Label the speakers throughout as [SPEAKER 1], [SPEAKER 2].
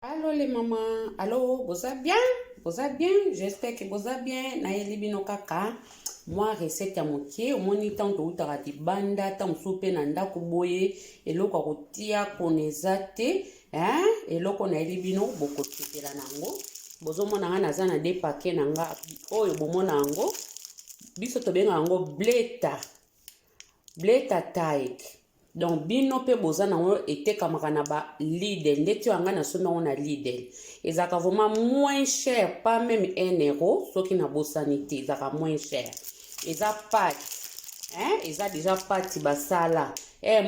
[SPEAKER 1] Allô les mamans, allô, vous allez bien? Vous allez bien? J'espère que vous allez bien. Naëli bino kaka. Moi, recette ya mokie, omoni tanto utarati banda, tanto soupe na ndako boye, eloko kotia konezate, eloko naëli bino boko tsekela nango. Bozo mona nga naza na de paquet nanga oyo bomona nango. Biso tobenga nango bleta taille. Donc bino pe boza nango etekamaka na ba Lidl ndeti wanga na somba ngo na Lidl ezaka vraiment moins cher, pas même 1 euro soki na bosanité ezaka moins cher. Eza pâte eza déjà pâte basala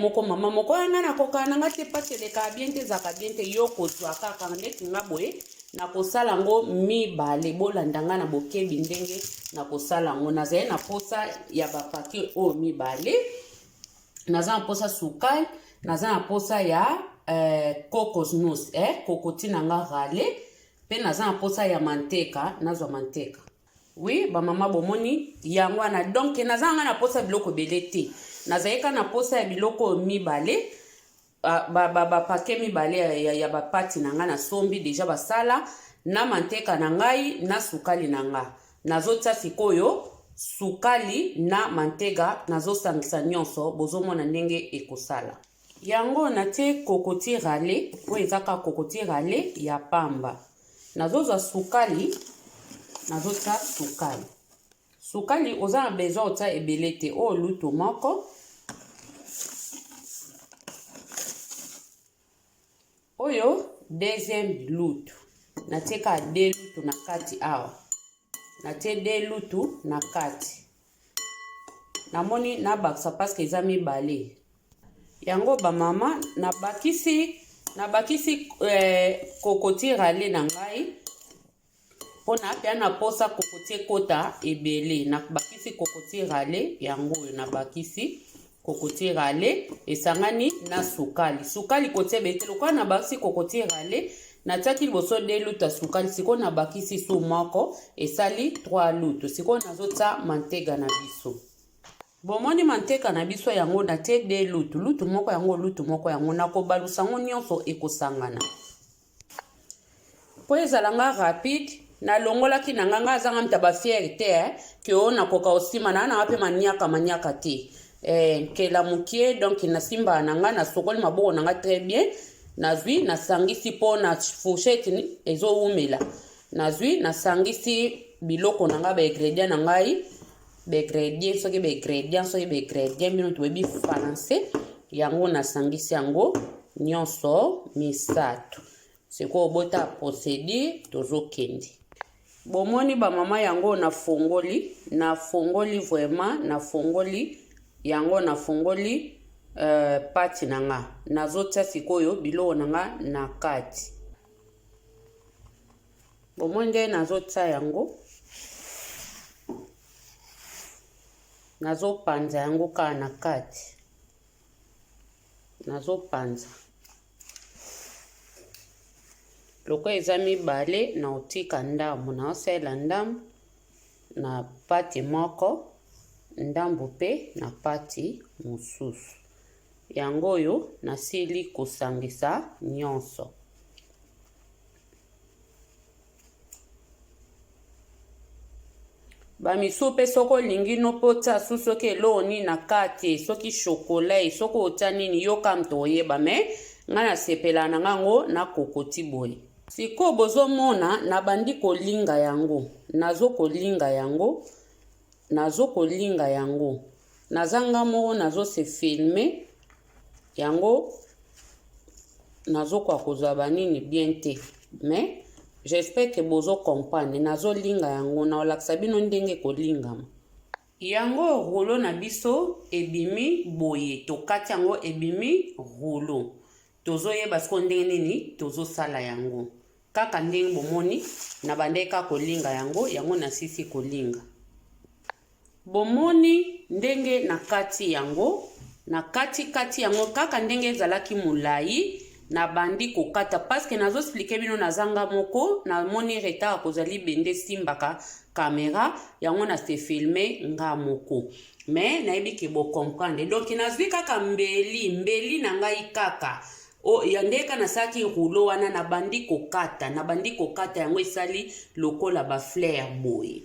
[SPEAKER 1] moko mama moko nga na koka nanga te pâte de ka bien te zaka bien te yo kozwa kaka ndeti nga boye na kosala ngo mibale bolanda nga na bokebi ndenge na kosala ngo nazali na posa ya ba paquet o mibale. Naza na posa sukal, naza na posa ya kokosnuss, kokoti nanga rale, pe naza na posa ya manteka, nazwa manteka. Oui, ba mama bomoni yango wana donc naza nga na posa biloko belete. Nazaika na posa ya biloko mibale, ba paquet mibale ya ba pati nanga na sombi déjà basala, na manteka na ngai na sukali nanga. Nazotia sikoyo sukali na mantega nazosangisa nyonso bozomona ndenge ekosala. Yango natie kokoti rale, po ezaka kokoti rale ya pamba. Nazozwa sukali, nazota sukali. Sukali oza na besoin ota ebele te o lutu moko. Oyo deuxième lutu. Natieka de lutu na kati awa. Natie de lutu na kati. Namoni na baksa parce que eza mibale. Yango ba mama na bakisi kokoti rale na ngai. Pona pe na posa kokoti kota ebele na bakisi kokoti rale yango na bakisi kokoti rale esangani na sukali. Sukali kotie betelo kwa na bakisi kokoti rale na tiaki liboso de lutu sukali siko na bakisi su moko esali 3 lutu siko nazota mantega na biso. Bomoni manteka na biso yango na te de lutu moko yango na kobalusa ngo nyonso ekosangana. Po ezalanga rapide na longolaki na nganga azanga mtaba fierté ke ona koka osima na wape maniaka te. Ke la mukie donc na simba na nga na sokoli maboko na nga très bien. Nazwi nasangisi po na fourchette ezo umela. Nazwi nasangisi biloko nanga ba ingrédients na ngai. Ba ingrédients soki bino tuwebi français. Yango nasangisi yango nyonso misato. Siko obota procédure tozo kendi. Bomoni ba mama yango na fongoli vraiment na fongoli yango na fongoli pati nanga nazotia sikoyo biloko nanga na kati. Bomonde nazotia yango nazopanza yango ka na kati. Nazopanza loko eza mibale na otika ndambo na osela ndambo na pati moko ndambo pe na pati mosusu. Yango oyo nasili kosangisa nyonso. Bamiso pe soko lingi no pota suso ke loni na kati soki chocolat soko ota nini yoka mtoyeba me ngana sepela na ngango na kokoti boye. Siko bozo mona na bandi kolinga yango. Nazo kolinga yango. Nazanga moko nazo se filmer yango nazo kwa kozwa banini bien te. Mais j'espère que bozo comprendre nazo linga yango na olakisa bino ndenge kolingama. Yango rouleau na biso ebimi boye tokati yango ebimi rouleau. Tozo yeba siko ndenge nini tozo sala yango. Kaka ndenge bomoni na bandeka kolinga yango na sisi kolinga. Bomoni ndenge na kati yango na kati yango kaka ndenge ezalaki mulai na bandi kokata parce que nazo expliquer bino nazanga moko na moni retard kozali bende simbaka caméra yango na se filmer nga moko mais na yebi ke bo comprendre donc nazwi kaka mbeli na ngai kaka o yandeka na saki rouleau wana na bandi kokata yango esali lokola ba fleur boye.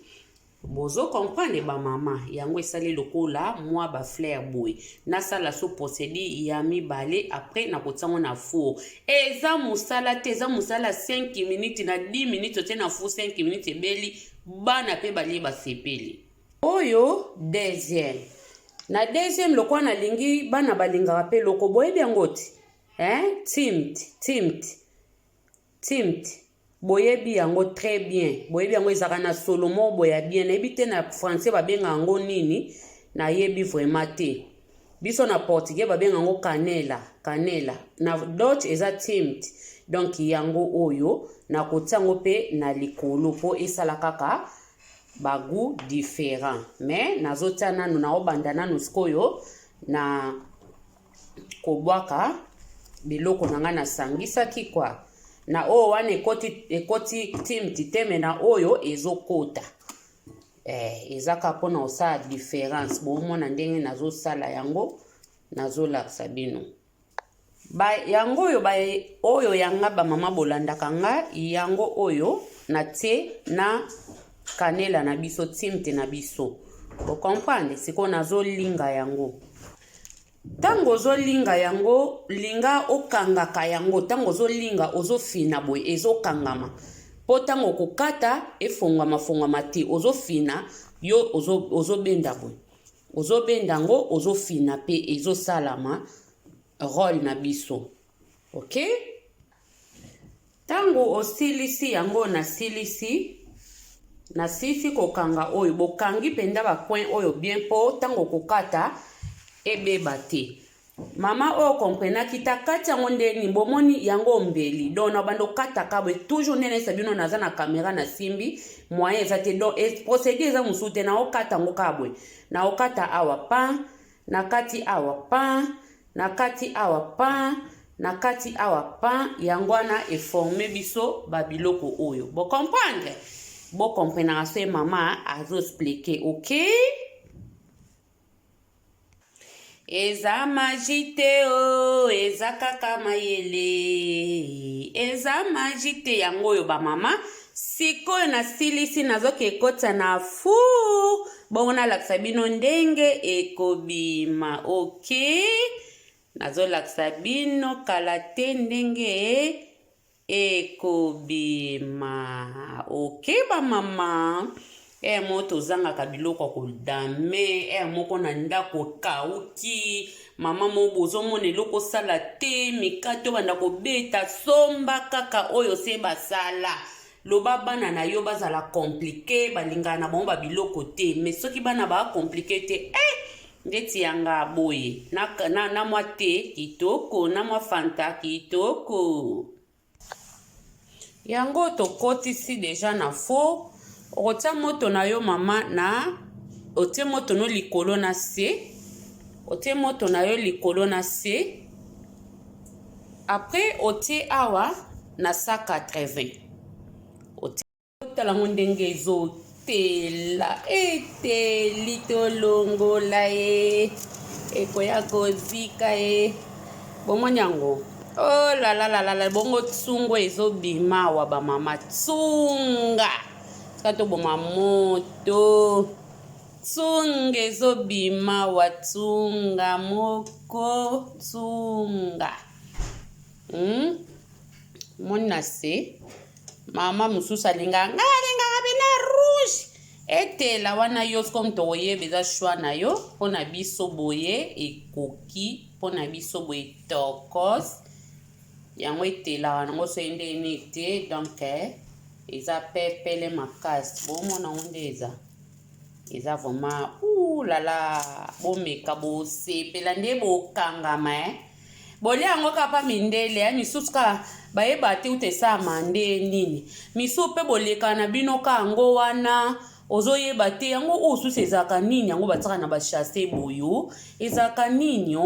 [SPEAKER 1] Bozo comprendre ba mama yango esali lokola moi ba fleur boye. Na sala so procédé ya mibale après na kotango na four. Eza musala te, eza musala 5 minutes na 10 minutes ote na four 5 minutes ebeli bana pe bali ba sepeli. Oyo deuxième. Na deuxième lokwa na lingi bana balinga pe loko boye biango ti. Timt. Boyebi yango très bien. Boyebi yango ezaka na Solomon boya bien. Na yebi te na français babenga yango nini. Na yebi vraiment te. Biso na portugais babenga yango canela. Na Dutch eza timt. Donc yango oyo na kotiango pe na likolo po esala kaka bagu différent. Mais nazotia nanu na obanda nanu sikoyo na kobwaka biloko nanga na sangisaki kwa. Na o wane ekoti timt teme na oyo ezokota. Ezaka pona osa différence. Bomona ndenge nazo sala yango nazo laksa bino. Ba yango oyo ba oyo yanga ba mama bolandaka nga yango oyo na te na canela na biso timt na biso. Vous comprenez? Siko nazo linga yango. Tango zo linga yango, linga okangaka yango, tango zo linga ozo fina boy, ezo kangama. Po tango kokata, fongama te, ozo fina, yo ozo benda boy. Ozo benda ngo, ozo fina pe, ezo salama, rol na biso. Ok? Tango osilisi yango na silisi, na sisi kokanga oyo, bokangi penda ba coin oyo bien po, tango kokata, ebeba te. Mama o comprena kita kati yango ndeni bomoni yango mbeli. Donc na bando kata kabwe toujours nene sabino naza na kamera na simbi moyen eza te. Donc procédé eza musute na okata ngo kabwe. Na okata awa pa, na kati awa pa, na kati awa pa, na kati awa pa, yango wana e former biso babiloko oyo. Bo comprendre? Bo comprena se mama azo expliquer, OK? Eza magite o, eza kaka mayele. Eza magite yango yo ba mama. Sikoyo na silisi nazoke ekota na fu. Bongo na laksa bino ndenge ekobima. Ok? Nazo laksa bino kalate ndenge ekobima. Ok ba mama? Moto zanga kabiloko kodame, moko na ndako kauki, mama mo bozo mone loko sala te, mikato banda kobeta somba kaka oyo se basala. Loba bana na yo bazala komplike, balinga na bongo babiloko te, mais soki bana ba komplike te, ndeti yanga boye, na mwa te kitoko, na mwa fanta kitoko. Yango tokoti si deja na fo. Otia moto na yo mama na otie moto no likolo na se. Otie moto na yo likolo na se. Après otie awa na 180. Otie talango ndenge ezo tela eteli tolongola ekoya kozika bomonyango. Oh la la la la bongo tsungo ezo bima wa ba mama tsunga. Kato boma moto tsunge zo bima wa tsunga moko tsunga. Mona se mama mususa linga bina rouge etela wana yo comme toye beza choix na yo pona biso boye ekoki pona biso boye tokos yango etela wana ngo so ende nete donc eza pepele makasi bomona onde eza vraiment lala bomeka bosepela nde bokangama boli yango kapa mindele misusu ka bayeba te utesama nde nini misu pe boleka na bino ka yango wana ozoyeba te yango osusu ezaka nini yango bataka na bachasse boyo ezaka nini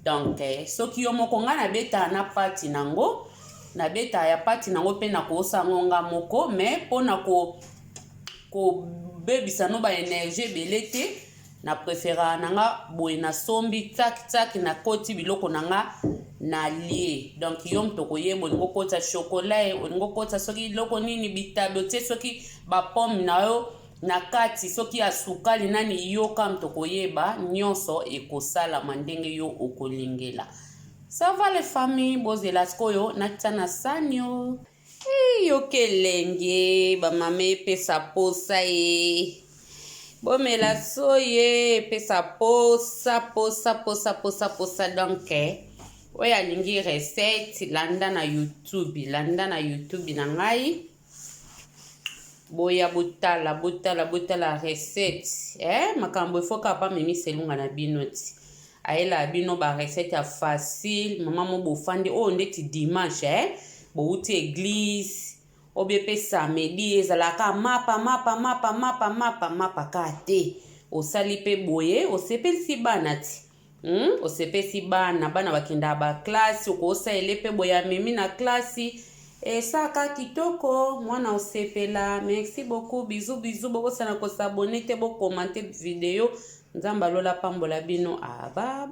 [SPEAKER 1] donc soki yo moko nga na beta na pati nango na beta ya pati nango pe na kosangonga moko mais pona ko bebisa no ba énergie belete na préféra nanga boye na sombi tak tak na koti biloko nanga na lie. Donc yo mtoko ye bolingo kota chocolat, olingo kota soki loko nini bitabo te soki ba pomme na yo na kati soki asukali nani yoka mtoko yeba nyonso ekosalama ndenge yo okolingela. Ça va les familles, bozela skoyo natana sanyo. Yo kelenge ba mame pesa posa e. Bomela soye pesa posa donc oya lingi recette landa na YouTube na ngai. Boya botala recette makambo ifoka pa memi selunga na binoti aela bino ba recette ya facile mama mo bofandi o ndeti dimanche bouti église obepe samedi ezalaka mapa kate osali pe boye osepelisi bana ti osepesi bana bakenda ba classe okosaele pe boya memi na classe Saka kitoko, mwana osepela. Merci beaucoup. Bisous. Boko sana ko s'abonner te bo commenter vidéo. Nzamba lola pambola bino. Bye.